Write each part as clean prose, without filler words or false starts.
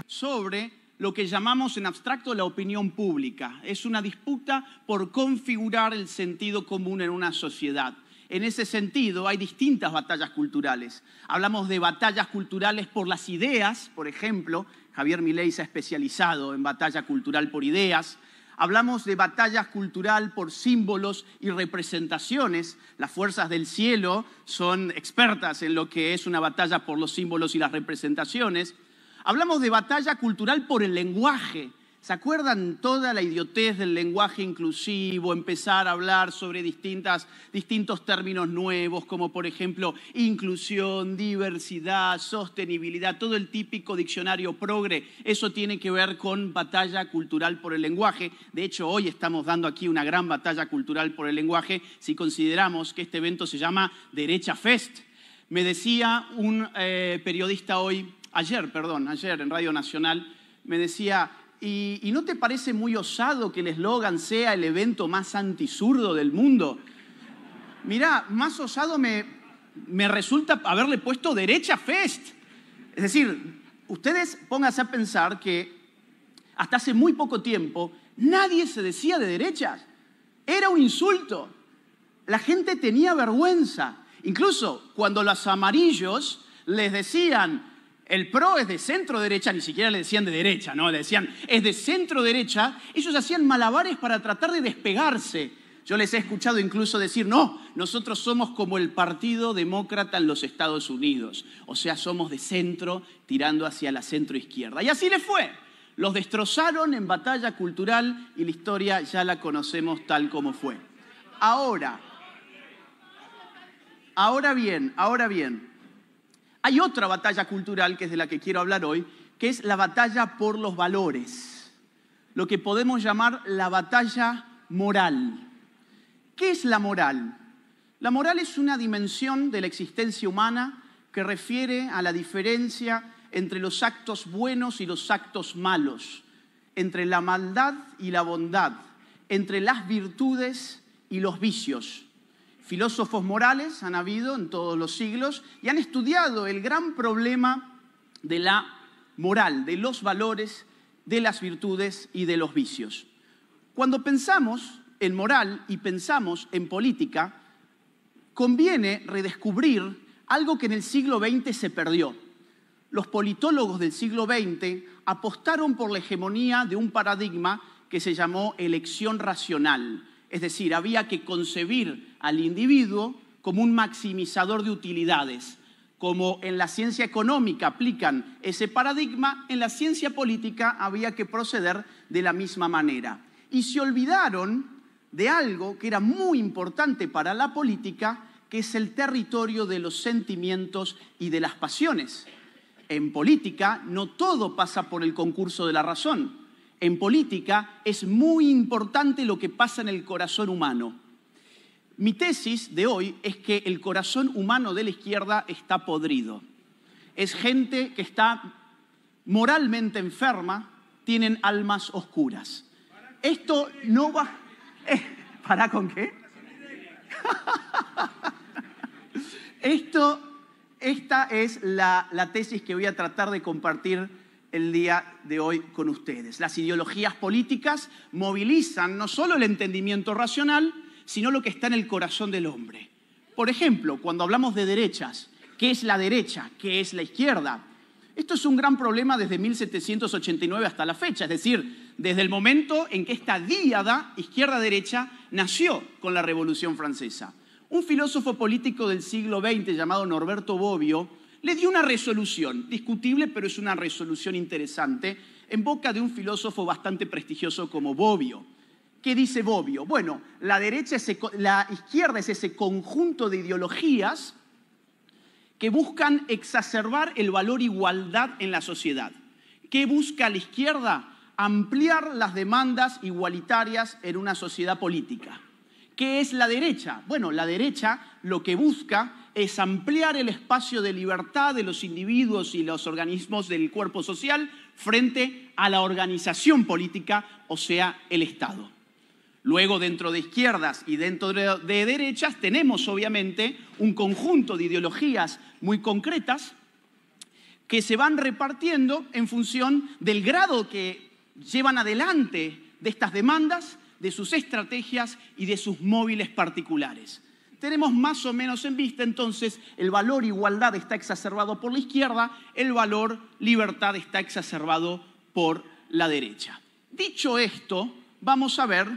sobre lo que llamamos en abstracto la opinión pública. Es una disputa por configurar el sentido común en una sociedad. En ese sentido, hay distintas batallas culturales. Hablamos de batallas culturales por las ideas, por ejemplo. Javier Milei se ha especializado en batalla cultural por ideas. Hablamos de batalla cultural por símbolos y representaciones. Las fuerzas del cielo son expertas en lo que es una batalla por los símbolos y las representaciones. Hablamos de batalla cultural por el lenguaje. ¿Se acuerdan toda la idiotez del lenguaje inclusivo? Empezar a hablar sobre distintos términos nuevos, como por ejemplo inclusión, diversidad, sostenibilidad, todo el típico diccionario progre. Eso tiene que ver con batalla cultural por el lenguaje. De hecho, hoy estamos dando aquí una gran batalla cultural por el lenguaje si consideramos que este evento se llama Derecha Fest. Me decía un periodista ayer en Radio Nacional, me decía, ¿y no te parece muy osado que el eslogan sea el evento más antisurdo del mundo? Mirá, más osado me resulta haberle puesto Derecha Fest. Es decir, ustedes pónganse a pensar que hasta hace muy poco tiempo nadie se decía de derechas. Era un insulto. La gente tenía vergüenza. Incluso cuando los amarillos les decían el PRO es de centro derecha, ni siquiera le decían de derecha, ¿no? Le decían es de centro derecha, ellos hacían malabares para tratar de despegarse. Yo les he escuchado incluso decir, no, nosotros somos como el Partido Demócrata en los Estados Unidos. O sea, somos de centro tirando hacia la centro izquierda. Y así les fue. Los destrozaron en batalla cultural y la historia ya la conocemos tal como fue. Ahora bien. Hay otra batalla cultural, que es de la que quiero hablar hoy, que es la batalla por los valores, lo que podemos llamar la batalla moral. ¿Qué es la moral? La moral es una dimensión de la existencia humana que refiere a la diferencia entre los actos buenos y los actos malos, entre la maldad y la bondad, entre las virtudes y los vicios. Filósofos morales han habido en todos los siglos y han estudiado el gran problema de la moral, de los valores, de las virtudes y de los vicios. Cuando pensamos en moral y pensamos en política, conviene redescubrir algo que en el siglo XX se perdió. Los politólogos del siglo XX apostaron por la hegemonía de un paradigma que se llamó elección racional. Es decir, había que concebir al individuo como un maximizador de utilidades. Como en la ciencia económica aplican ese paradigma, en la ciencia política había que proceder de la misma manera. Y se olvidaron de algo que era muy importante para la política, que es el territorio de los sentimientos y de las pasiones. En política no todo pasa por el concurso de la razón. En política es muy importante lo que pasa en el corazón humano. Mi tesis de hoy es que el corazón humano de la izquierda está podrido. Es gente que está moralmente enferma, tienen almas oscuras. Esto no va... ¿Para con qué? Esta es la tesis que voy a tratar de compartir el día de hoy con ustedes. Las ideologías políticas movilizan no solo el entendimiento racional, sino lo que está en el corazón del hombre. Por ejemplo, cuando hablamos de derechas, ¿qué es la derecha? ¿Qué es la izquierda? Esto es un gran problema desde 1789 hasta la fecha, es decir, desde el momento en que esta díada izquierda-derecha nació con la Revolución Francesa. Un filósofo político del siglo XX llamado Norberto Bobbio le dio una resolución, discutible, pero es una resolución interesante, en boca de un filósofo bastante prestigioso como Bobbio. ¿Qué dice Bobbio? Bueno, la izquierda es ese conjunto de ideologías que buscan exacerbar el valor igualdad en la sociedad. ¿Qué busca la izquierda? Ampliar las demandas igualitarias en una sociedad política. ¿Qué es la derecha? Bueno, la derecha lo que busca es ampliar el espacio de libertad de los individuos y los organismos del cuerpo social frente a la organización política, o sea, el Estado. Luego, dentro de izquierdas y dentro de derechas, tenemos obviamente un conjunto de ideologías muy concretas que se van repartiendo en función del grado que llevan adelante de estas demandas, de sus estrategias y de sus móviles particulares. Tenemos más o menos en vista entonces el valor igualdad está exacerbado por la izquierda, el valor libertad está exacerbado por la derecha. Dicho esto, vamos a ver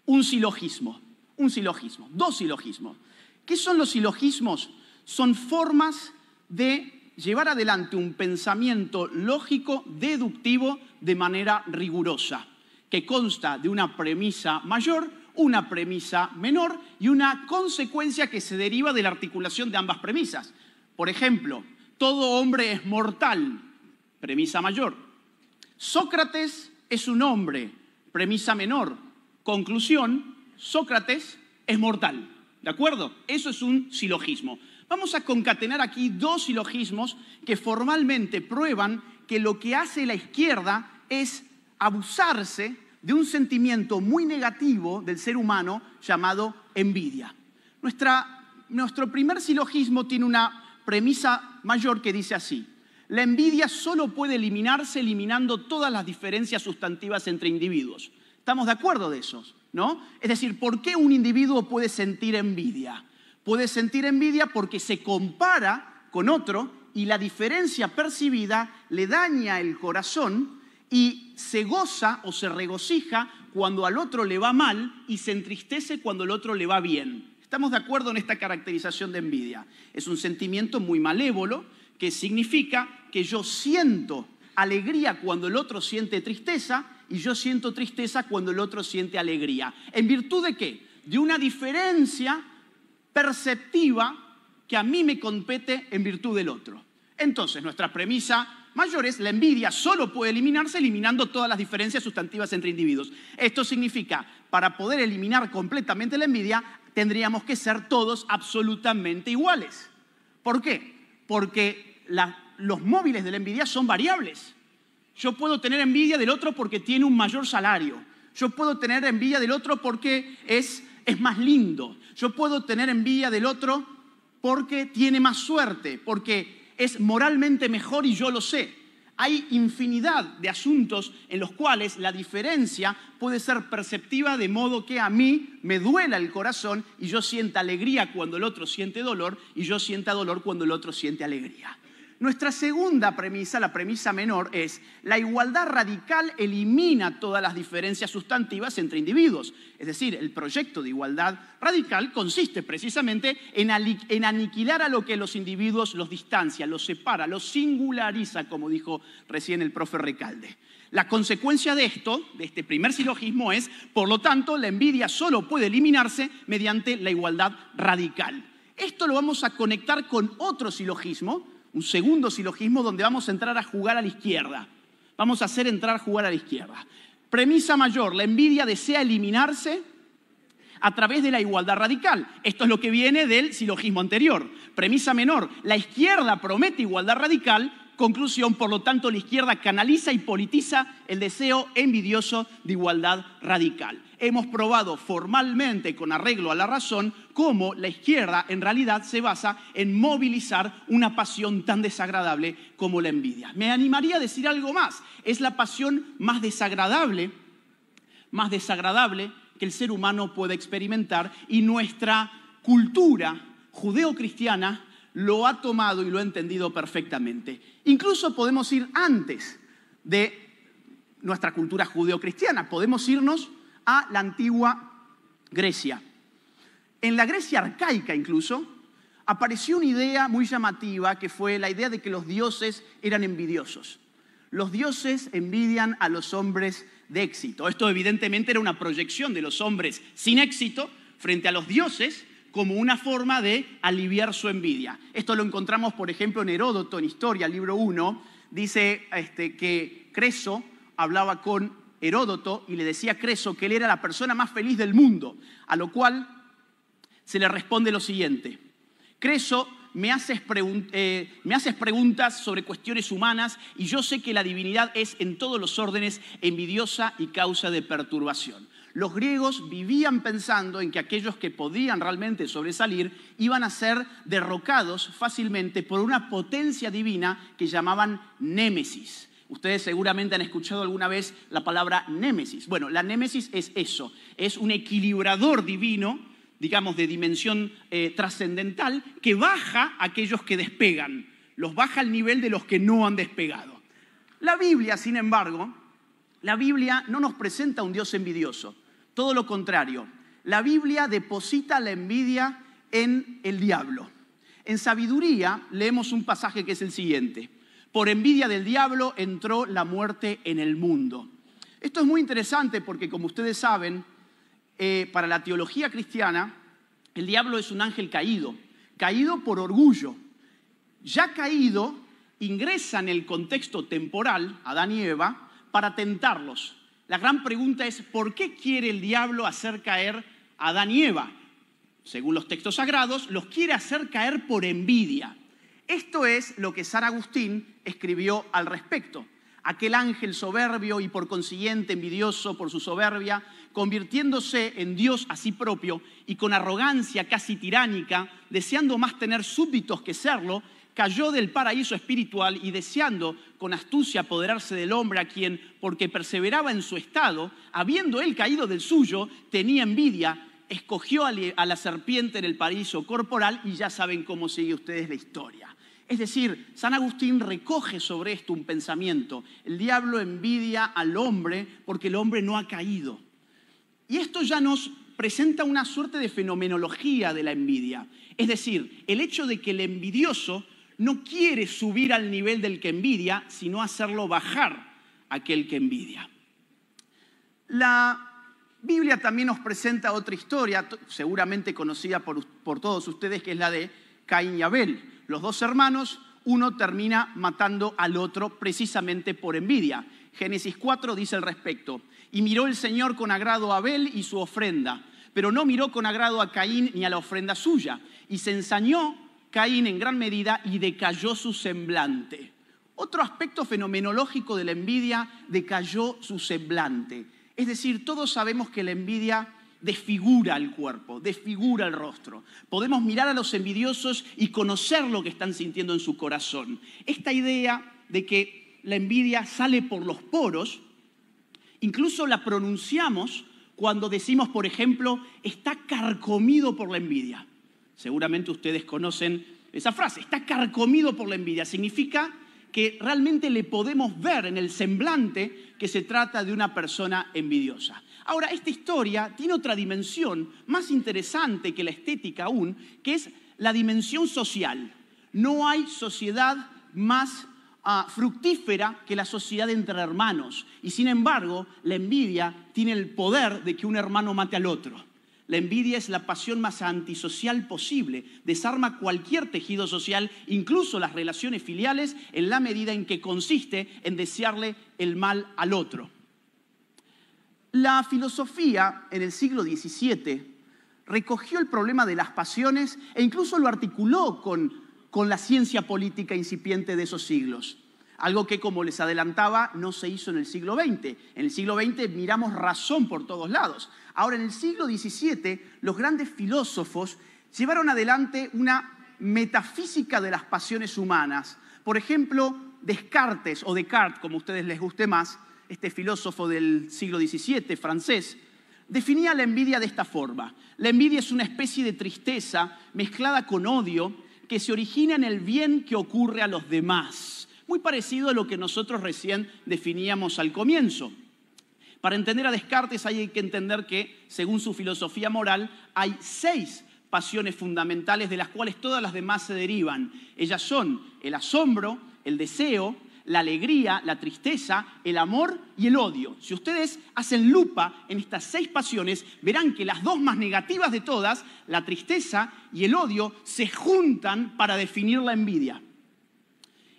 un silogismo, dos silogismos. ¿Qué son los silogismos? Son formas de llevar adelante un pensamiento lógico, deductivo, de manera rigurosa, que consta de una premisa mayor, una premisa menor y una consecuencia que se deriva de la articulación de ambas premisas. Por ejemplo, todo hombre es mortal, premisa mayor. Sócrates es un hombre, premisa menor. Conclusión, Sócrates es mortal. ¿De acuerdo? Eso es un silogismo. Vamos a concatenar aquí dos silogismos que formalmente prueban que lo que hace la izquierda es abusarse de un sentimiento muy negativo del ser humano llamado envidia. Nuestro primer silogismo tiene una premisa mayor que dice así: la envidia solo puede eliminarse eliminando todas las diferencias sustantivas entre individuos. ¿Estamos de acuerdo de eso? ¿No? Es decir, ¿por qué un individuo puede sentir envidia? Puede sentir envidia porque se compara con otro y la diferencia percibida le daña el corazón y se goza o se regocija cuando al otro le va mal y se entristece cuando al otro le va bien. ¿Estamos de acuerdo en esta caracterización de envidia? Es un sentimiento muy malévolo que significa que yo siento alegría cuando el otro siente tristeza y yo siento tristeza cuando el otro siente alegría. ¿En virtud de qué? De una diferencia perceptiva que a mí me compete en virtud del otro. Entonces, nuestra premisa mayor es: la envidia solo puede eliminarse eliminando todas las diferencias sustantivas entre individuos. Esto significa, para poder eliminar completamente la envidia, tendríamos que ser todos absolutamente iguales. ¿Por qué? Porque los móviles de la envidia son variables. Yo puedo tener envidia del otro porque tiene un mayor salario. Yo puedo tener envidia del otro porque es más lindo. Yo puedo tener envidia del otro porque tiene más suerte, porque es moralmente mejor y yo lo sé. Hay infinidad de asuntos en los cuales la diferencia puede ser perceptiva de modo que a mí me duela el corazón y yo sienta alegría cuando el otro siente dolor y yo sienta dolor cuando el otro siente alegría. Nuestra segunda premisa, la premisa menor, es: la igualdad radical elimina todas las diferencias sustantivas entre individuos. Es decir, el proyecto de igualdad radical consiste precisamente en aniquilar a lo que los individuos los distancia, los separa, los singulariza, como dijo recién el profe Recalde. La consecuencia de esto, de este primer silogismo, es, por lo tanto, la envidia solo puede eliminarse mediante la igualdad radical. Esto lo vamos a conectar con otro silogismo, un segundo silogismo donde vamos a entrar a jugar a la izquierda. Vamos a hacer entrar a jugar a la izquierda. Premisa mayor: la envidia desea eliminarse a través de la igualdad radical. Esto es lo que viene del silogismo anterior. Premisa menor: la izquierda promete igualdad radical. Conclusión: por lo tanto, la izquierda canaliza y politiza el deseo envidioso de igualdad radical. Hemos probado formalmente, con arreglo a la razón, cómo la izquierda en realidad se basa en movilizar una pasión tan desagradable como la envidia. Me animaría a decir algo más: es la pasión más desagradable que el ser humano puede experimentar, y nuestra cultura judeocristiana lo ha tomado y lo ha entendido perfectamente. Incluso podemos ir antes de nuestra cultura judeocristiana, podemos irnos a la antigua Grecia. En la Grecia arcaica incluso apareció una idea muy llamativa que fue la idea de que los dioses eran envidiosos. Los dioses envidian a los hombres de éxito. Esto evidentemente era una proyección de los hombres sin éxito frente a los dioses como una forma de aliviar su envidia. Esto lo encontramos, por ejemplo, en Heródoto, en Historia, libro 1. Dice que Creso hablaba con Heródoto y le decía a Creso que él era la persona más feliz del mundo, a lo cual se le responde lo siguiente: Creso, me haces preguntas sobre cuestiones humanas y yo sé que la divinidad es en todos los órdenes envidiosa y causa de perturbación. Los griegos vivían pensando en que aquellos que podían realmente sobresalir iban a ser derrocados fácilmente por una potencia divina que llamaban némesis. Ustedes seguramente han escuchado alguna vez la palabra némesis. Bueno, la némesis es eso, es un equilibrador divino, digamos de dimensión trascendental, que baja a aquellos que despegan, los baja al nivel de los que no han despegado. La Biblia, sin embargo, la Biblia no nos presenta a un Dios envidioso, todo lo contrario. La Biblia deposita la envidia en el diablo. En Sabiduría leemos un pasaje que es el siguiente: por envidia del diablo entró la muerte en el mundo. Esto es muy interesante porque, como ustedes saben, para la teología cristiana, el diablo es un ángel caído, caído por orgullo. Ya caído, ingresa en el contexto temporal, Adán y Eva, para tentarlos. La gran pregunta es, ¿por qué quiere el diablo hacer caer a Adán y Eva? Según los textos sagrados, los quiere hacer caer por envidia. Esto es lo que San Agustín escribió al respecto. Aquel ángel soberbio y por consiguiente envidioso por su soberbia, convirtiéndose en Dios a sí propio y con arrogancia casi tiránica, deseando más tener súbditos que serlo, cayó del paraíso espiritual y deseando con astucia apoderarse del hombre a quien, porque perseveraba en su estado, habiendo él caído del suyo, tenía envidia, escogió a la serpiente en el paraíso corporal y ya saben cómo sigue ustedes la historia. Es decir, San Agustín recoge sobre esto un pensamiento. El diablo envidia al hombre porque el hombre no ha caído. Y esto ya nos presenta una suerte de fenomenología de la envidia. Es decir, el hecho de que el envidioso no quiere subir al nivel del que envidia, sino hacerlo bajar a aquel que envidia. La Biblia también nos presenta otra historia, seguramente conocida por todos ustedes, que es la de Caín y Abel. Los dos hermanos, uno termina matando al otro precisamente por envidia. Génesis 4 dice al respecto: y miró el Señor con agrado a Abel y su ofrenda, pero no miró con agrado a Caín ni a la ofrenda suya. Y se ensañó Caín en gran medida y decayó su semblante. Otro aspecto fenomenológico de la envidia: decayó su semblante. Es decir, todos sabemos que la envidia desfigura el cuerpo, desfigura el rostro. Podemos mirar a los envidiosos y conocer lo que están sintiendo en su corazón. Esta idea de que la envidia sale por los poros, incluso la pronunciamos cuando decimos, por ejemplo, está carcomido por la envidia. Seguramente ustedes conocen esa frase, está carcomido por la envidia. Significa que realmente le podemos ver en el semblante que se trata de una persona envidiosa. Ahora, esta historia tiene otra dimensión más interesante que la estética aún, que es la dimensión social. No hay sociedad más fructífera que la sociedad entre hermanos. Y sin embargo, la envidia tiene el poder de que un hermano mate al otro. La envidia es la pasión más antisocial posible. Desarma cualquier tejido social, incluso las relaciones filiales, en la medida en que consiste en desearle el mal al otro. La filosofía en el siglo XVII recogió el problema de las pasiones e incluso lo articuló con la ciencia política incipiente de esos siglos. Algo que, como les adelantaba, no se hizo en el siglo XX. En el siglo XX miramos razón por todos lados. Ahora, en el siglo XVII, los grandes filósofos llevaron adelante una metafísica de las pasiones humanas. Por ejemplo, Descartes, o Descartes, como a ustedes les guste más, este filósofo del siglo XVII, francés, definía la envidia de esta forma. La envidia es una especie de tristeza mezclada con odio que se origina en el bien que ocurre a los demás. Muy parecido a lo que nosotros recién definíamos al comienzo. Para entender a Descartes hay que entender que, según su filosofía moral, hay 6 pasiones fundamentales de las cuales todas las demás se derivan. Ellas son el asombro, el deseo, la alegría, la tristeza, el amor y el odio. Si ustedes hacen lupa en estas 6 pasiones, verán que las 2 más negativas de todas, la tristeza y el odio, se juntan para definir la envidia.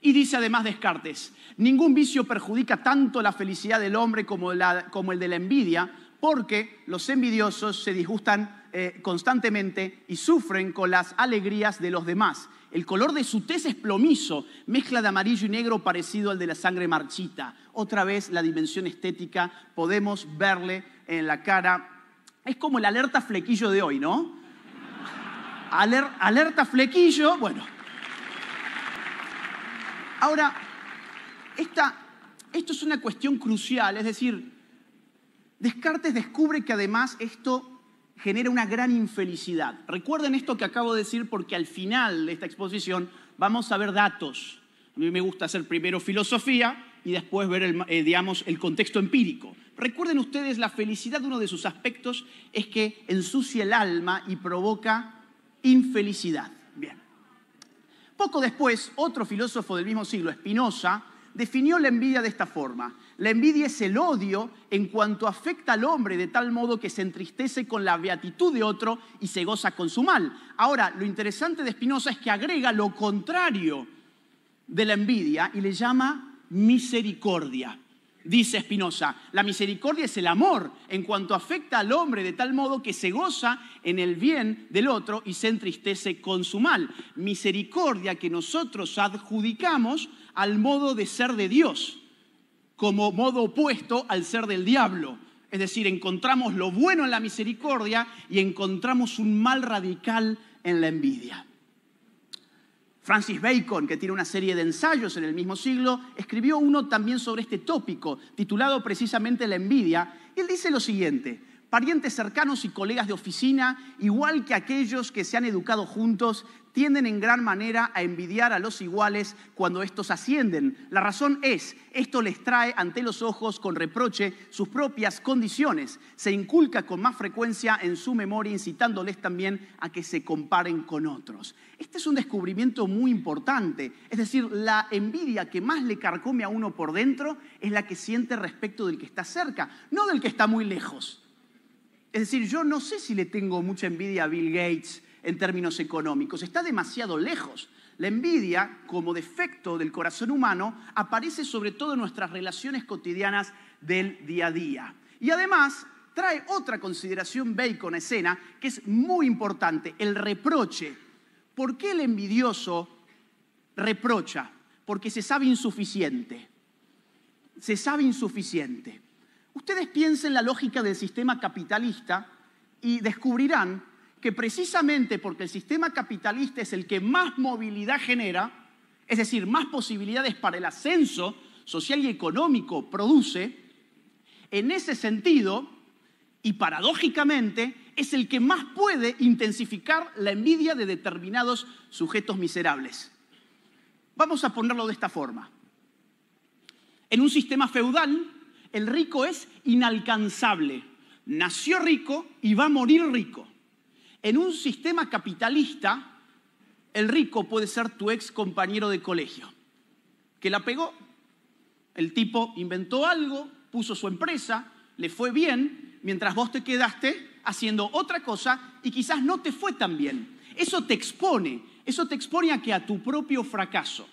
Y dice además Descartes: ningún vicio perjudica tanto la felicidad del hombre como el de la envidia, porque los envidiosos se disgustan constantemente y sufren con las alegrías de los demás. El color de su tez es plomizo, mezcla de amarillo y negro parecido al de la sangre marchita. Otra vez la dimensión estética podemos verle en la cara. Es como el alerta flequillo de hoy, ¿no? Alerta flequillo, bueno. Ahora, esto es una cuestión crucial, es decir, Descartes descubre que además esto genera una gran infelicidad. Recuerden esto que acabo de decir porque al final de esta exposición vamos a ver datos. A mí me gusta hacer primero filosofía y después ver el contexto empírico. Recuerden ustedes, la felicidad, uno de sus aspectos es que ensucia el alma y provoca infelicidad. Bien. Poco después, otro filósofo del mismo siglo, Spinoza, definió la envidia de esta forma. La envidia es el odio en cuanto afecta al hombre de tal modo que se entristece con la beatitud de otro y se goza con su mal. Ahora, lo interesante de Spinoza es que agrega lo contrario de la envidia y le llama misericordia. Dice Spinoza, la misericordia es el amor en cuanto afecta al hombre de tal modo que se goza en el bien del otro y se entristece con su mal. Misericordia que nosotros adjudicamos al modo de ser de Dios, como modo opuesto al ser del diablo. Es decir, encontramos lo bueno en la misericordia y encontramos un mal radical en la envidia. Francis Bacon, que tiene una serie de ensayos en el mismo siglo, escribió uno también sobre este tópico, titulado precisamente La envidia, y él dice lo siguiente: parientes cercanos y colegas de oficina, igual que aquellos que se han educado juntos, tienden en gran manera a envidiar a los iguales cuando estos ascienden. La razón es, esto les trae ante los ojos con reproche sus propias condiciones. Se inculca con más frecuencia en su memoria, incitándoles también a que se comparen con otros. Este es un descubrimiento muy importante. Es decir, la envidia que más le carcome a uno por dentro es la que siente respecto del que está cerca, no del que está muy lejos. Es decir, yo no sé si le tengo mucha envidia a Bill Gates en términos económicos, está demasiado lejos. La envidia, como defecto del corazón humano, aparece sobre todo en nuestras relaciones cotidianas del día a día. Y además trae otra consideración Bacon a escena que es muy importante, el reproche. ¿Por qué el envidioso reprocha? Porque se sabe insuficiente. Se sabe insuficiente. Ustedes piensen la lógica del sistema capitalista y descubrirán que precisamente porque el sistema capitalista es el que más movilidad genera, es decir, más posibilidades para el ascenso social y económico produce, en ese sentido, y paradójicamente, es el que más puede intensificar la envidia de determinados sujetos miserables. Vamos a ponerlo de esta forma. En un sistema feudal, el rico es inalcanzable. Nació rico y va a morir rico. En un sistema capitalista, el rico puede ser tu ex compañero de colegio, que la pegó. El tipo inventó algo, puso su empresa, le fue bien, mientras vos te quedaste haciendo otra cosa y quizás no te fue tan bien. Eso te expone a que a tu propio fracaso.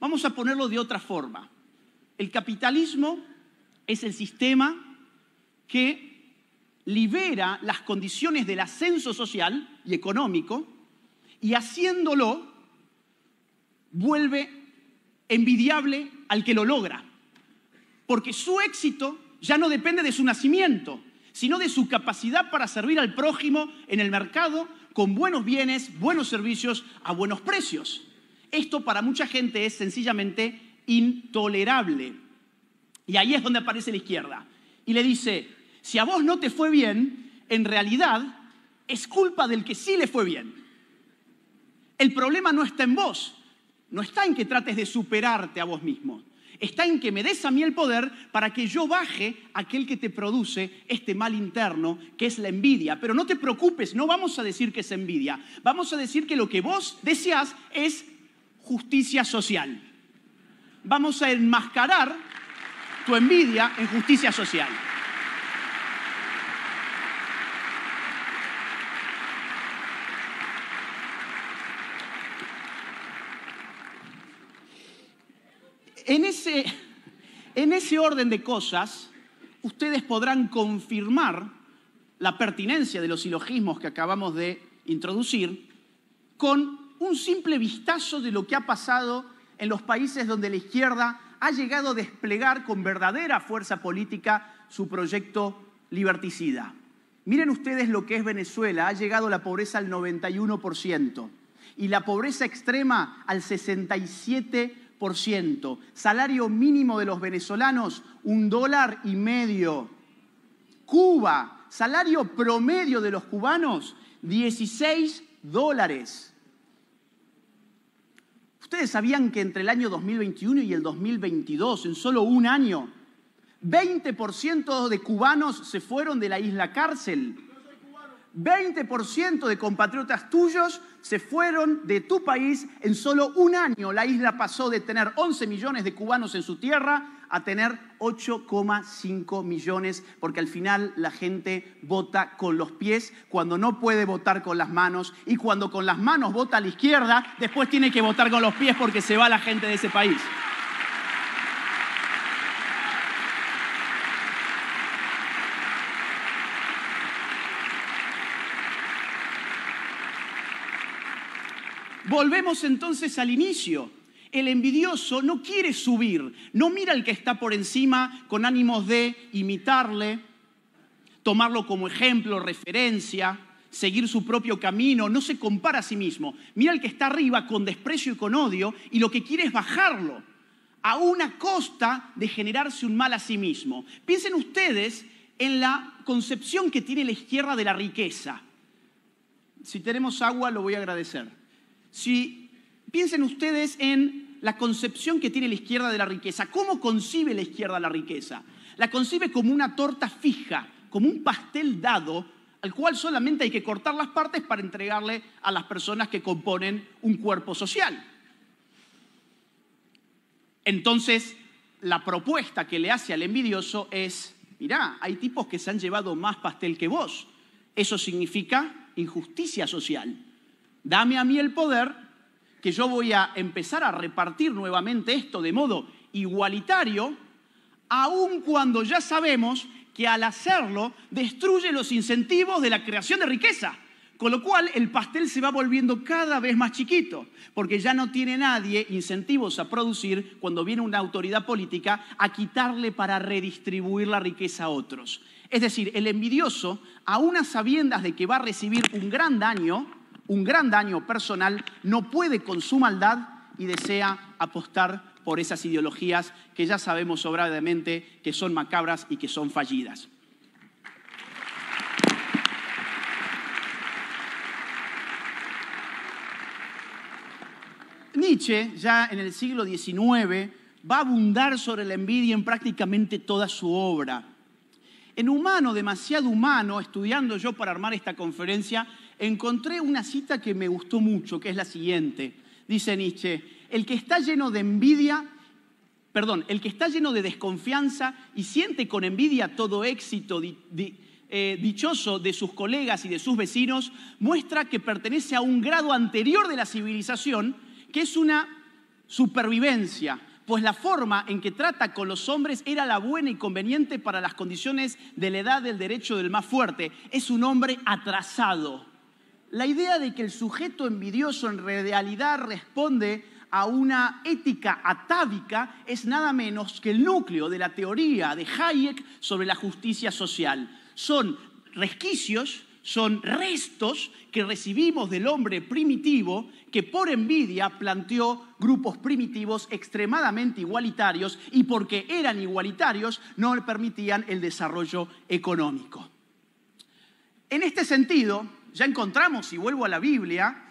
Vamos a ponerlo de otra forma. El capitalismo es el sistema que libera las condiciones del ascenso social y económico y haciéndolo vuelve envidiable al que lo logra. Porque su éxito ya no depende de su nacimiento, sino de su capacidad para servir al prójimo en el mercado con buenos bienes, buenos servicios a buenos precios. Esto para mucha gente es sencillamente intolerable. Y ahí es donde aparece la izquierda. Y le dice, si a vos no te fue bien, en realidad es culpa del que sí le fue bien. El problema no está en vos, no está en que trates de superarte a vos mismo. Está en que me des a mí el poder para que yo baje aquel que te produce este mal interno, que es la envidia. Pero no te preocupes, no vamos a decir que es envidia. Vamos a decir que lo que vos deseás es justicia social. Vamos a enmascarar tu envidia en justicia social. En ese orden de cosas, ustedes podrán confirmar la pertinencia de los silogismos que acabamos de introducir con un simple vistazo de lo que ha pasado en los países donde la izquierda ha llegado a desplegar con verdadera fuerza política su proyecto liberticida. Miren ustedes lo que es Venezuela. Ha llegado la pobreza al 91% y la pobreza extrema al 67%. Salario mínimo de los venezolanos, $1.50. Cuba, salario promedio de los cubanos, $16. ¿Ustedes sabían que entre el año 2021 y el 2022, en solo un año, 20% de cubanos se fueron de la isla cárcel? 20% de compatriotas tuyos se fueron de tu país en solo un año. La isla pasó de tener 11 millones de cubanos en su tierra a tener 8,5 millones, porque al final la gente vota con los pies cuando no puede votar con las manos, y cuando con las manos vota a la izquierda, después tiene que votar con los pies porque se va la gente de ese país. Volvemos entonces al inicio. El envidioso no quiere subir, no mira al que está por encima con ánimos de imitarle, tomarlo como ejemplo, referencia, seguir su propio camino, no se compara a sí mismo. Mira al que está arriba con desprecio y con odio, y lo que quiere es bajarlo, a una costa de generarse un mal a sí mismo. Piensen ustedes en la concepción que tiene la izquierda de la riqueza. Si tenemos agua, lo voy a agradecer. Piensen ustedes en la concepción que tiene la izquierda de la riqueza. ¿Cómo concibe la izquierda la riqueza? La concibe como una torta fija, como un pastel dado, al cual solamente hay que cortar las partes para entregarle a las personas que componen un cuerpo social. Entonces, la propuesta que le hace al envidioso es: mirá, hay tipos que se han llevado más pastel que vos. Eso significa injusticia social. Dame a mí el poder, que yo voy a empezar a repartir nuevamente esto de modo igualitario, aun cuando ya sabemos que al hacerlo destruye los incentivos de la creación de riqueza. Con lo cual el pastel se va volviendo cada vez más chiquito, porque ya no tiene nadie incentivos a producir cuando viene una autoridad política a quitarle para redistribuir la riqueza a otros. Es decir, el envidioso, aun a sabiendas de que va a recibir un gran daño personal, no puede con su maldad y desea apostar por esas ideologías que ya sabemos sobradamente que son macabras y que son fallidas. Nietzsche, ya en el siglo XIX, va a abundar sobre la envidia en prácticamente toda su obra. En Humano, demasiado humano, estudiando yo para armar esta conferencia, encontré una cita que me gustó mucho, que es la siguiente. Dice Nietzsche: el que está lleno de desconfianza y siente con envidia todo éxito dichoso de sus colegas y de sus vecinos, muestra que pertenece a un grado anterior de la civilización, que es una supervivencia, pues la forma en que trata con los hombres era la buena y conveniente para las condiciones de la edad del derecho del más fuerte. Es un hombre atrasado. La idea de que el sujeto envidioso en realidad responde a una ética atávica es nada menos que el núcleo de la teoría de Hayek sobre la justicia social. Son resquicios, son restos que recibimos del hombre primitivo que por envidia planteó grupos primitivos extremadamente igualitarios, y porque eran igualitarios no le permitían el desarrollo económico. En este sentido, ya encontramos, y vuelvo a la Biblia,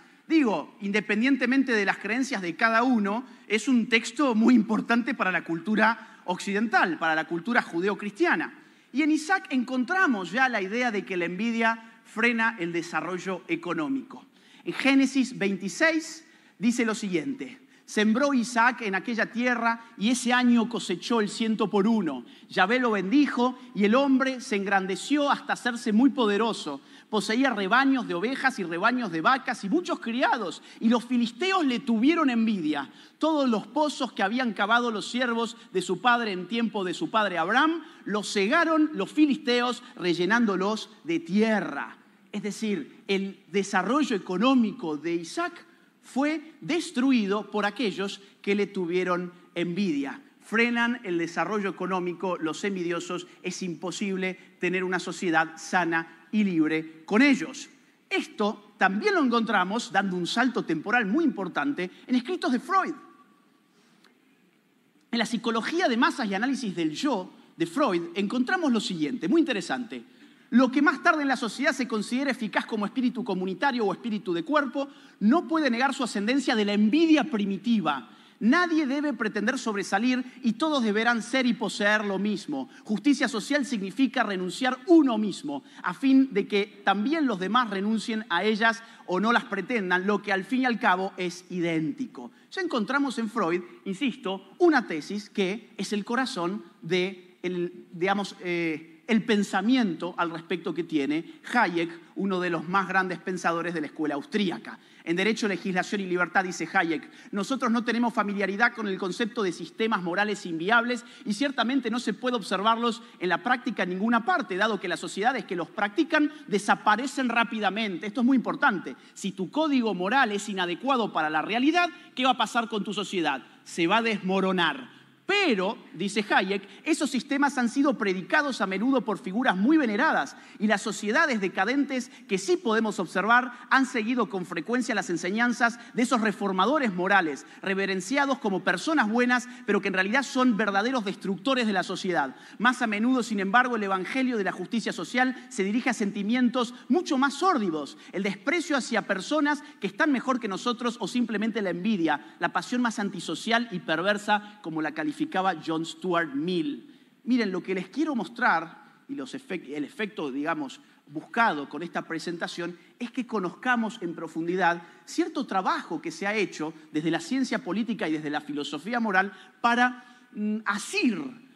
independientemente de las creencias de cada uno, es un texto muy importante para la cultura occidental, para la cultura judeo-cristiana. Y en Isaac encontramos ya la idea de que la envidia frena el desarrollo económico. En Génesis 26 dice lo siguiente: sembró Isaac en aquella tierra y ese año cosechó el 100 por 1. Yahvé lo bendijo y el hombre se engrandeció hasta hacerse muy poderoso. Poseía rebaños de ovejas y rebaños de vacas y muchos criados, y los filisteos le tuvieron envidia. Todos los pozos que habían cavado los siervos de su padre en tiempo de su padre Abraham, los cegaron los filisteos rellenándolos de tierra. Es decir, el desarrollo económico de Isaac fue destruido por aquellos que le tuvieron envidia. frenan el desarrollo económico, los envidiosos, es imposible tener una sociedad sana y libre con ellos. Esto también lo encontramos, dando un salto temporal muy importante, en escritos de Freud. En la psicología de masas y análisis del yo de Freud encontramos lo siguiente, muy interesante. Lo que más tarde en la sociedad se considera eficaz como espíritu comunitario o espíritu de cuerpo no puede negar su ascendencia de la envidia primitiva. Nadie debe pretender sobresalir y todos deberán ser y poseer lo mismo. Justicia social significa renunciar uno mismo, a fin de que también los demás renuncien a ellas o no las pretendan, lo que al fin y al cabo es idéntico. Ya encontramos en Freud, insisto, una tesis que es el corazón de el pensamiento al respecto que tiene Hayek, uno de los más grandes pensadores de la escuela austríaca. En Derecho, Legislación y Libertad dice Hayek, nosotros no tenemos familiaridad con el concepto de sistemas morales inviables y ciertamente no se puede observarlos en la práctica en ninguna parte, dado que las sociedades que los practican desaparecen rápidamente. Esto es muy importante. Si tu código moral es inadecuado para la realidad, ¿qué va a pasar con tu sociedad? Se va a desmoronar. Pero, dice Hayek, esos sistemas han sido predicados a menudo por figuras muy veneradas y las sociedades decadentes que sí podemos observar han seguido con frecuencia las enseñanzas de esos reformadores morales, reverenciados como personas buenas, pero que en realidad son verdaderos destructores de la sociedad. Más a menudo, sin embargo, el evangelio de la justicia social se dirige a sentimientos mucho más sórdidos, el desprecio hacia personas que están mejor que nosotros o simplemente la envidia, la pasión más antisocial y perversa como la calificaba John Stuart Mill. Miren, lo que les quiero mostrar, y el efecto, digamos, buscado con esta presentación, es que conozcamos en profundidad cierto trabajo que se ha hecho desde la ciencia política y desde la filosofía moral para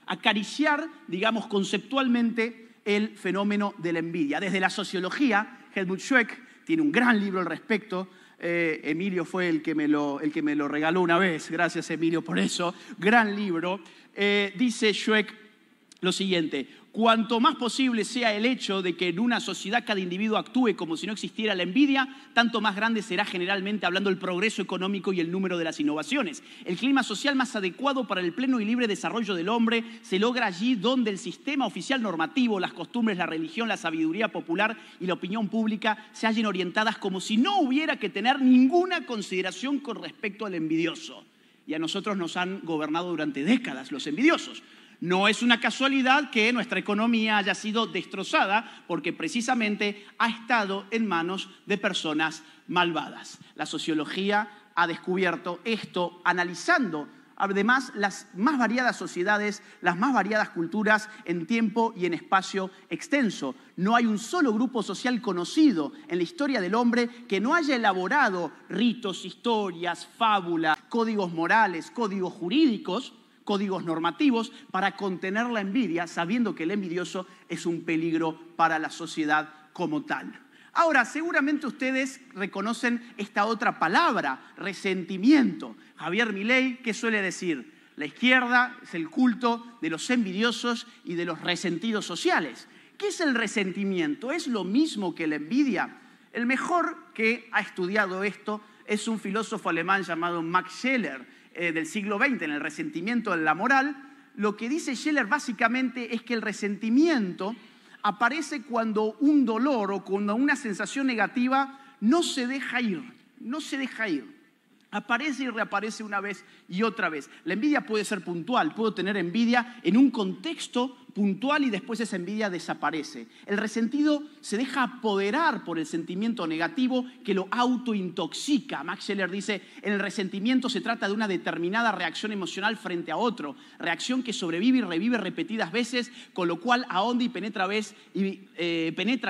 acariciar, digamos, conceptualmente el fenómeno de la envidia. Desde la sociología, Helmut Schweck tiene un gran libro al respecto. Emilio fue el que me lo regaló una vez, gracias Emilio por eso, gran libro. Dice Schweck lo siguiente, cuanto más posible sea el hecho de que en una sociedad cada individuo actúe como si no existiera la envidia, tanto más grande será generalmente hablando el progreso económico y el número de las innovaciones. El clima social más adecuado para el pleno y libre desarrollo del hombre se logra allí donde el sistema oficial normativo, las costumbres, la religión, la sabiduría popular y la opinión pública se hallen orientadas como si no hubiera que tener ninguna consideración con respecto al envidioso. Y a nosotros nos han gobernado durante décadas los envidiosos. No es una casualidad que nuestra economía haya sido destrozada porque precisamente ha estado en manos de personas malvadas. La sociología ha descubierto esto analizando además las más variadas sociedades, las más variadas culturas en tiempo y en espacio extenso. No hay un solo grupo social conocido en la historia del hombre que no haya elaborado ritos, historias, fábulas, códigos morales, códigos jurídicos, códigos normativos para contener la envidia, sabiendo que el envidioso es un peligro para la sociedad como tal. Ahora, seguramente ustedes reconocen esta otra palabra, resentimiento. Javier Milei, ¿qué suele decir? La izquierda es el culto de los envidiosos y de los resentidos sociales. ¿Qué es el resentimiento? ¿Es lo mismo que la envidia? El mejor que ha estudiado esto es un filósofo alemán llamado Max Scheler, del siglo XX, en el resentimiento de la moral. Lo que dice Scheler básicamente es que el resentimiento aparece cuando un dolor o cuando una sensación negativa no se deja ir, no se deja ir. Aparece y reaparece una vez y otra vez. La envidia puede ser puntual, puedo tener envidia en un contexto puntual y después esa envidia desaparece. El resentido se deja apoderar por el sentimiento negativo que lo autointoxica. Max Scheler dice, en el resentimiento se trata de una determinada reacción emocional frente a otro, reacción que sobrevive y revive repetidas veces, con lo cual ahonda y penetra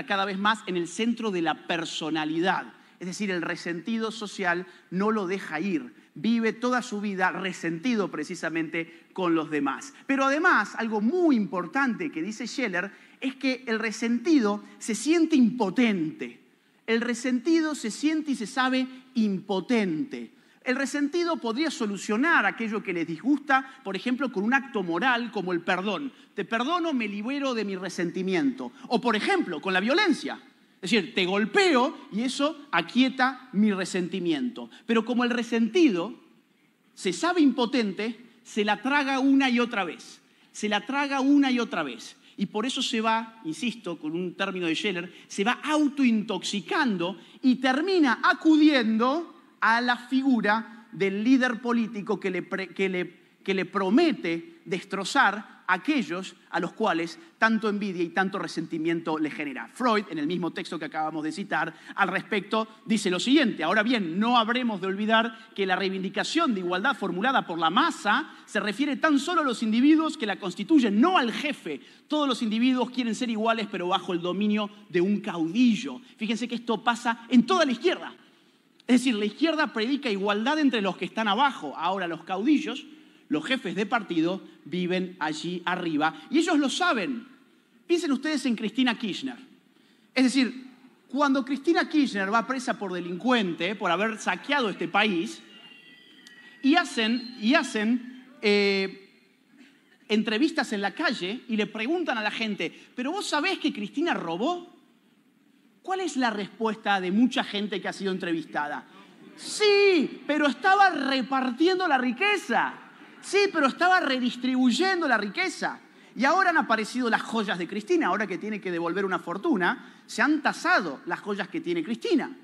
cada vez más en el centro de la personalidad. Es decir, el resentido social no lo deja ir, vive toda su vida resentido precisamente con los demás. Pero además, algo muy importante que dice Scheler es que el resentido se siente impotente. El resentido se siente y se sabe impotente. El resentido podría solucionar aquello que les disgusta, por ejemplo, con un acto moral como el perdón. Te perdono, me libero de mi resentimiento. O, por ejemplo, con la violencia. Es decir, te golpeo y eso aquieta mi resentimiento. Pero como el resentido se sabe impotente, se la traga una y otra vez. Se la traga una y otra vez. Y por eso se va, insisto, con un término de Scheller, se va autointoxicando y termina acudiendo a la figura del líder político que le promete destrozar a aquellos a los cuales tanto envidia y tanto resentimiento le genera. Freud, en el mismo texto que acabamos de citar, al respecto dice lo siguiente: ahora bien, no habremos de olvidar que la reivindicación de igualdad formulada por la masa se refiere tan solo a los individuos que la constituyen, no al jefe. Todos los individuos quieren ser iguales, pero bajo el dominio de un caudillo. Fíjense que esto pasa en toda la izquierda. Es decir, la izquierda predica igualdad entre los que están abajo. Ahora los caudillos, los jefes de partido, viven allí arriba y ellos lo saben. Piensen ustedes en Cristina Kirchner. Es decir, cuando Cristina Kirchner va presa por delincuente, por haber saqueado este país, y hacen entrevistas en la calle y le preguntan a la gente, ¿pero vos sabés que Cristina robó? ¿Cuál es la respuesta de mucha gente que ha sido entrevistada? Sí, pero estaba repartiendo la riqueza. Sí, pero estaba redistribuyendo la riqueza. Y ahora han aparecido las joyas de Cristina. Ahora que tiene que devolver una fortuna, se han tasado las joyas que tiene Cristina.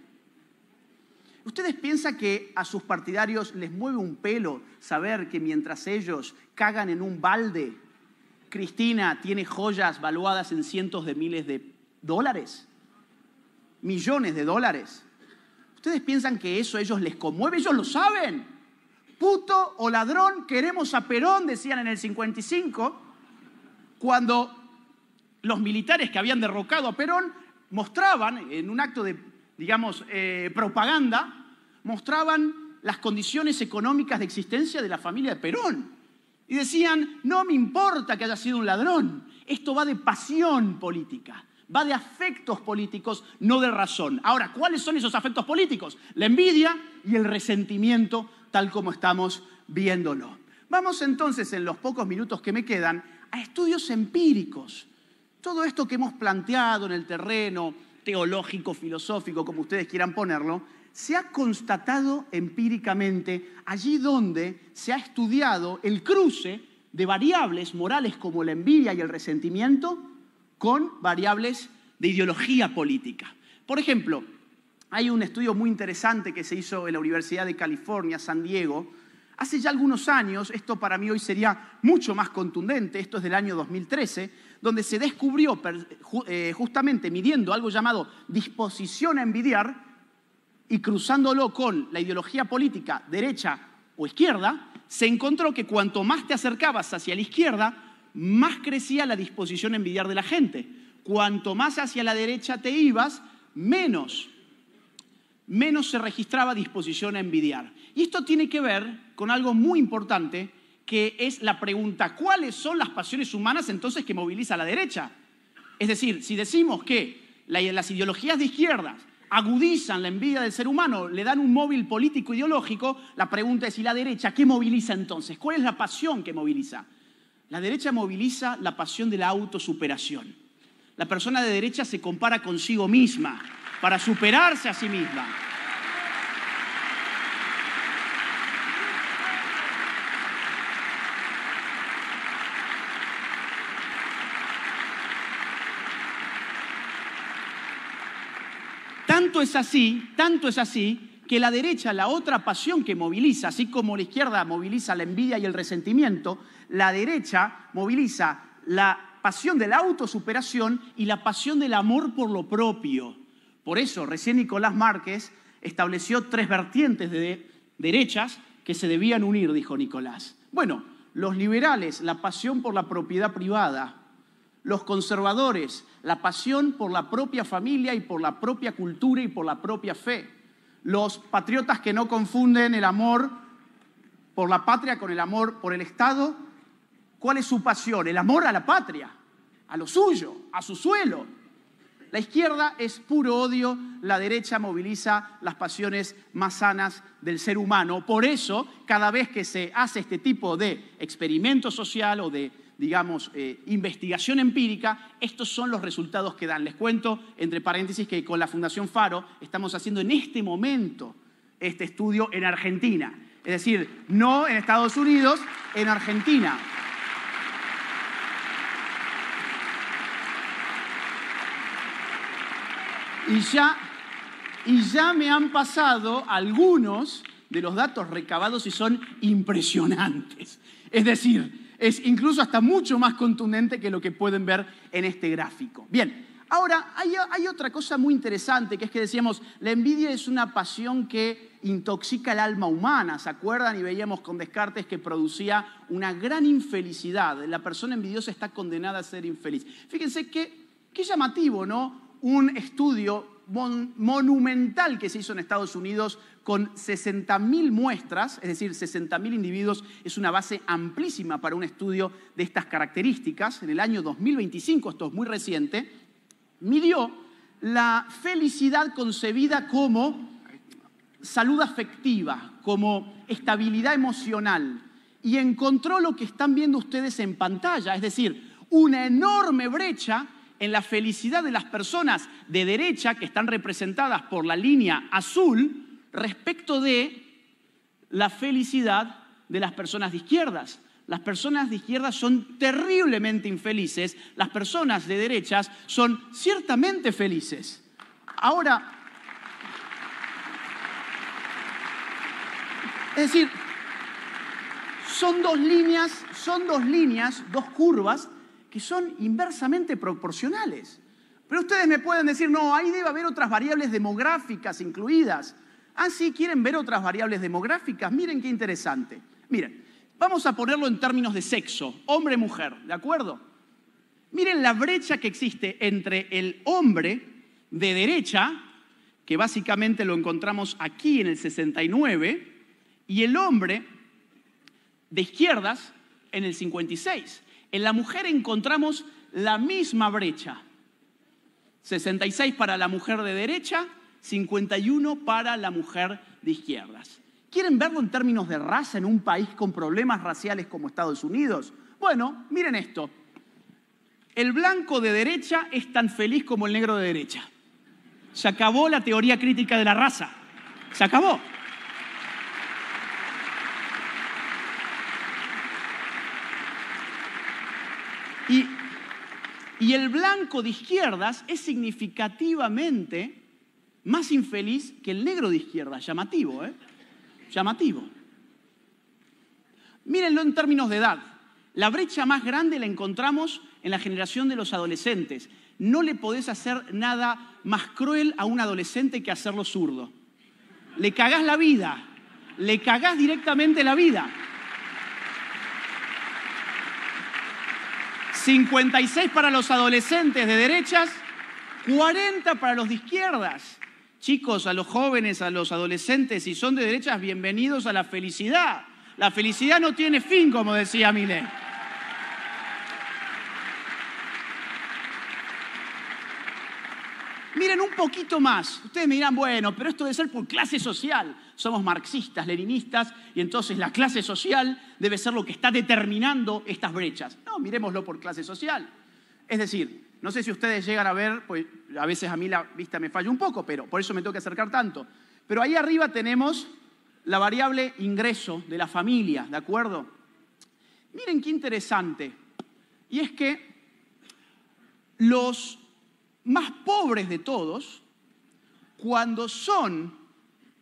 ¿Ustedes piensan que a sus partidarios les mueve un pelo saber que mientras ellos cagan en un balde, Cristina tiene joyas valuadas en cientos de miles de dólares? Millones de dólares. ¿Ustedes piensan que eso a ellos les conmueve? Ellos lo saben. Puto o ladrón, queremos a Perón, decían en el 55, cuando los militares que habían derrocado a Perón mostraban, en un acto de, digamos, propaganda, mostraban las condiciones económicas de existencia de la familia de Perón. Y decían, no me importa que haya sido un ladrón, esto va de pasión política. Va de afectos políticos, no de razón. Ahora, ¿cuáles son esos afectos políticos? La envidia y el resentimiento, tal como estamos viéndolo. Vamos entonces, en los pocos minutos que me quedan, a estudios empíricos. Todo esto que hemos planteado en el terreno teológico, filosófico, como ustedes quieran ponerlo, se ha constatado empíricamente allí donde se ha estudiado el cruce de variables morales como la envidia y el resentimiento con variables de ideología política. Por ejemplo, hay un estudio muy interesante que se hizo en la Universidad de California, San Diego, hace ya algunos años. Esto para mí hoy sería mucho más contundente. Esto es del año 2013, donde se descubrió, justamente midiendo algo llamado disposición a envidiar y cruzándolo con la ideología política derecha o izquierda, se encontró que cuanto más te acercabas hacia la izquierda, más crecía la disposición a envidiar de la gente. Cuanto más hacia la derecha te ibas, menos se registraba disposición a envidiar. Y esto tiene que ver con algo muy importante, que es la pregunta, ¿cuáles son las pasiones humanas entonces que moviliza a la derecha? Es decir, si decimos que las ideologías de izquierdas agudizan la envidia del ser humano, le dan un móvil político ideológico, la pregunta es, ¿y la derecha qué moviliza entonces? ¿Cuál es la pasión que moviliza? La derecha moviliza la pasión de la autosuperación. La persona de derecha se compara consigo misma para superarse a sí misma. Tanto es así que la derecha, la otra pasión que moviliza, así como la izquierda moviliza la envidia y el resentimiento, la derecha moviliza la pasión de la autosuperación y la pasión del amor por lo propio. Por eso, recién Nicolás Márquez estableció 3 vertientes de derechas que se debían unir, dijo Nicolás. Bueno, los liberales, la pasión por la propiedad privada. Los conservadores, la pasión por la propia familia y por la propia cultura y por la propia fe. Los patriotas que no confunden el amor por la patria con el amor por el Estado. ¿Cuál es su pasión? El amor a la patria, a lo suyo, a su suelo. La izquierda es puro odio, la derecha moviliza las pasiones más sanas del ser humano. Por eso, cada vez que se hace este tipo de experimento social o de, digamos, investigación empírica, estos son los resultados que dan. Les cuento, entre paréntesis, que con la Fundación Faro estamos haciendo en este momento este estudio en Argentina. Es decir, no en Estados Unidos, en Argentina. Y ya me han pasado algunos de los datos recabados y son impresionantes. Es decir, es incluso hasta mucho más contundente que lo que pueden ver en este gráfico. Bien, ahora hay otra cosa muy interesante, que es que decíamos, la envidia es una pasión que intoxica el alma humana, ¿se acuerdan? Y veíamos con Descartes que producía una gran infelicidad. La persona envidiosa está condenada a ser infeliz. Fíjense qué llamativo, ¿no? Un estudio monumental que se hizo en Estados Unidos con 60.000 muestras, es decir, 60.000 individuos, es una base amplísima para un estudio de estas características. En el año 2025, esto es muy reciente, midió la felicidad concebida como salud afectiva, como estabilidad emocional, y encontró lo que están viendo ustedes en pantalla, es decir, una enorme brecha en la felicidad de las personas de derecha, que están representadas por la línea azul, respecto de la felicidad de las personas de izquierdas. Las personas de izquierdas son terriblemente infelices, las personas de derechas son ciertamente felices. Ahora, es decir, son dos líneas, dos curvas, que son inversamente proporcionales. Pero ustedes me pueden decir, no, ahí debe haber otras variables demográficas incluidas. Ah, sí, ¿quieren ver otras variables demográficas? Miren qué interesante. Miren, vamos a ponerlo en términos de sexo, hombre-mujer, ¿de acuerdo? Miren la brecha que existe entre el hombre de derecha, que básicamente lo encontramos aquí en el 69, y el hombre de izquierdas en el 56. En la mujer encontramos la misma brecha. 66 para la mujer de derecha, 51 para la mujer de izquierdas. ¿Quieren verlo en términos de raza en un país con problemas raciales como Estados Unidos? Bueno, miren esto. El blanco de derecha es tan feliz como el negro de derecha. Se acabó la teoría crítica de la raza. Se acabó. Y el blanco de izquierdas es significativamente más infeliz que el negro de izquierdas. Llamativo, ¿eh? Llamativo. Mírenlo en términos de edad. La brecha más grande la encontramos en la generación de los adolescentes. No le podés hacer nada más cruel a un adolescente que hacerlo zurdo. Le cagás la vida. Le cagás directamente la vida. 56 para los adolescentes de derechas, 40 para los de izquierdas. Chicos, a los jóvenes, a los adolescentes, si son de derechas, bienvenidos a la felicidad. La felicidad no tiene fin, como decía Milei. Miren un poquito más. Ustedes me dirán, bueno, pero esto debe ser por clase social. Somos marxistas, leninistas, y entonces la clase social debe ser lo que está determinando estas brechas. No, miremoslo por clase social. Es decir, no sé si ustedes llegan a ver, pues a veces a mí la vista me falla un poco, pero por eso me tengo que acercar tanto. Pero ahí arriba tenemos la variable ingreso de la familia, ¿de acuerdo? Miren qué interesante. Y es que los más pobres de todos, cuando son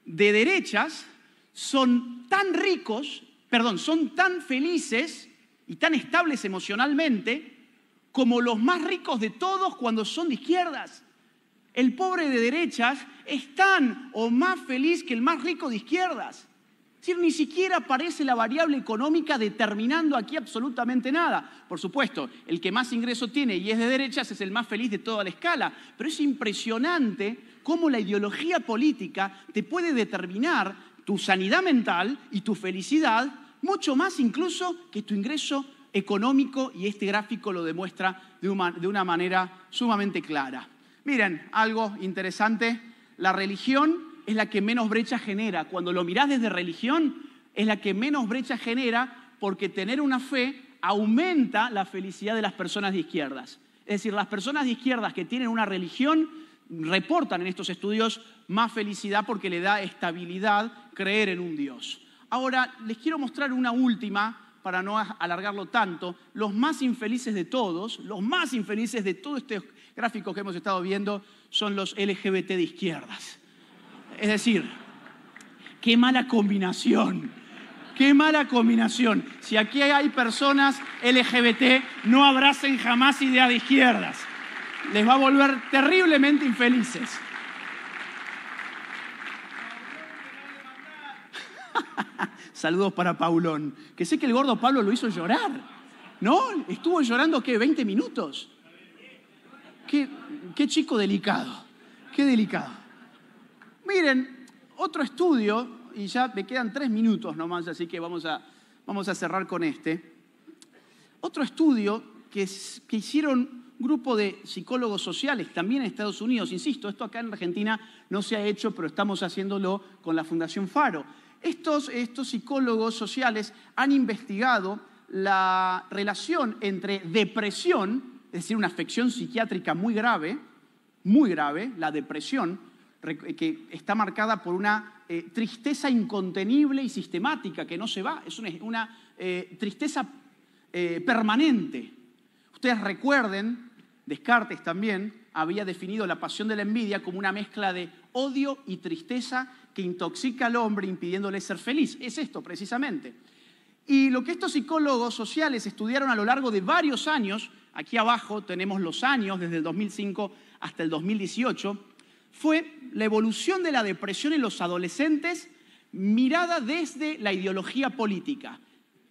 de derechas, son tan ricos, son tan felices y tan estables emocionalmente como los más ricos de todos cuando son de izquierdas. El pobre de derechas es tan o más feliz que el más rico de izquierdas. Es decir, ni siquiera aparece la variable económica determinando aquí absolutamente nada. Por supuesto, el que más ingreso tiene y es de derechas es el más feliz de toda la escala. Pero es impresionante cómo la ideología política te puede determinar tu sanidad mental y tu felicidad mucho más incluso que tu ingreso económico, y este gráfico lo demuestra de una manera sumamente clara. Miren, algo interesante, la religión es la que menos brecha genera. Cuando lo mirás desde religión, es la que menos brecha genera, porque tener una fe aumenta la felicidad de las personas de izquierdas. Es decir, las personas de izquierdas que tienen una religión reportan en estos estudios más felicidad porque le da estabilidad creer en un Dios. Ahora, les quiero mostrar una última, para no alargarlo tanto. Los más infelices de todos estos gráficos que hemos estado viendo son los LGBT de izquierdas. Es decir, qué mala combinación. ¡Qué mala combinación! Si aquí hay personas LGBT, no abracen jamás idea de izquierdas. Les va a volver terriblemente infelices. Saludos para Paulón, que sé que el gordo Pablo lo hizo llorar, ¿no? Estuvo llorando, ¿qué? 20 minutos. Qué chico delicado, qué delicado. Miren, otro estudio, y ya me quedan 3 minutos nomás, así que vamos a cerrar con este. Otro estudio que hicieron un grupo de psicólogos sociales, también en Estados Unidos. Insisto, esto acá en Argentina no se ha hecho, pero estamos haciéndolo con la Fundación Faro. Estos psicólogos sociales han investigado la relación entre depresión, es decir, una afección psiquiátrica muy grave, la depresión, que está marcada por una tristeza incontenible y sistemática que no se va, es una tristeza permanente. Ustedes recuerden, Descartes también había definido la pasión de la envidia como una mezcla de odio y tristeza que intoxica al hombre impidiéndole ser feliz. Es esto precisamente. Y lo que estos psicólogos sociales estudiaron a lo largo de varios años, aquí abajo tenemos los años desde el 2005 hasta el 2018, fue la evolución de la depresión en los adolescentes mirada desde la ideología política.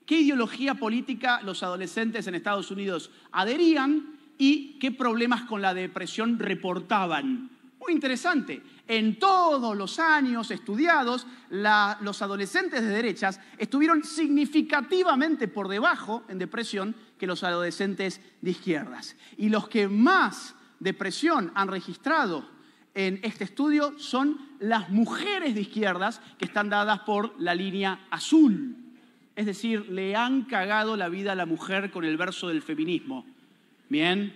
¿Qué ideología política los adolescentes en Estados Unidos adherían y qué problemas con la depresión reportaban? Muy interesante. En todos los años estudiados, los adolescentes de derechas estuvieron significativamente por debajo en depresión que los adolescentes de izquierdas. Y los que más depresión han registrado en este estudio son las mujeres de izquierdas, que están dadas por la línea azul. Es decir, le han cagado la vida a la mujer con el verso del feminismo. Bien,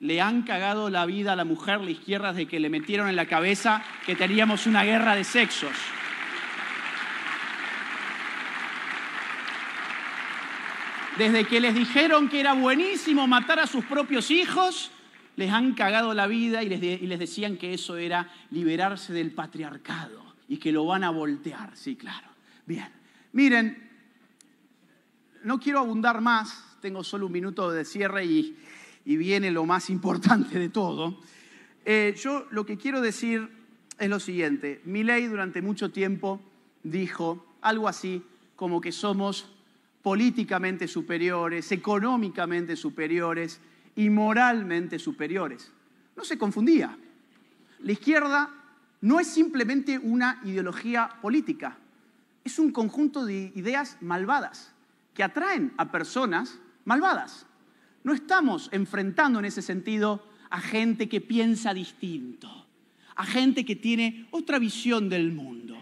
le han cagado la vida a la mujer, la izquierda, desde que le metieron en la cabeza que teníamos una guerra de sexos. Desde que les dijeron que era buenísimo matar a sus propios hijos, les han cagado la vida y les decían que eso era liberarse del patriarcado y que lo van a voltear. Sí, claro. Bien. Miren, no quiero abundar más, tengo solo 1 minuto de cierre y viene lo más importante de todo. Yo lo que quiero decir es lo siguiente. Milei durante mucho tiempo dijo algo así como que somos políticamente superiores, económicamente superiores y moralmente superiores. No se confundía. La izquierda no es simplemente una ideología política, es un conjunto de ideas malvadas que atraen a personas malvadas. No estamos enfrentando en ese sentido a gente que piensa distinto, a gente que tiene otra visión del mundo.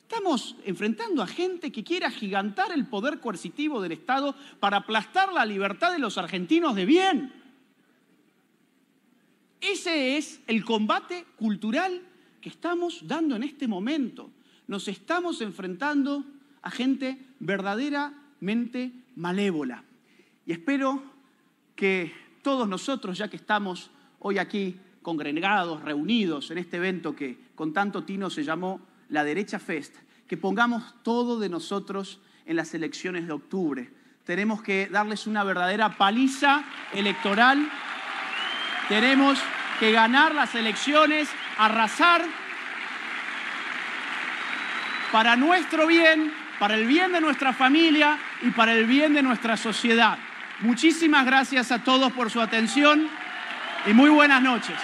Estamos enfrentando a gente que quiere agigantar el poder coercitivo del Estado para aplastar la libertad de los argentinos de bien. Ese es el combate cultural que estamos dando en este momento. Nos estamos enfrentando a gente verdaderamente malévola. Y espero que todos nosotros, ya que estamos hoy aquí congregados, reunidos en este evento que con tanto tino se llamó La Derecha Fest, que pongamos todo de nosotros en las elecciones de octubre. Tenemos que darles una verdadera paliza electoral. Tenemos que ganar las elecciones, arrasar para nuestro bien, para el bien de nuestra familia y para el bien de nuestra sociedad. Muchísimas gracias a todos por su atención y muy buenas noches.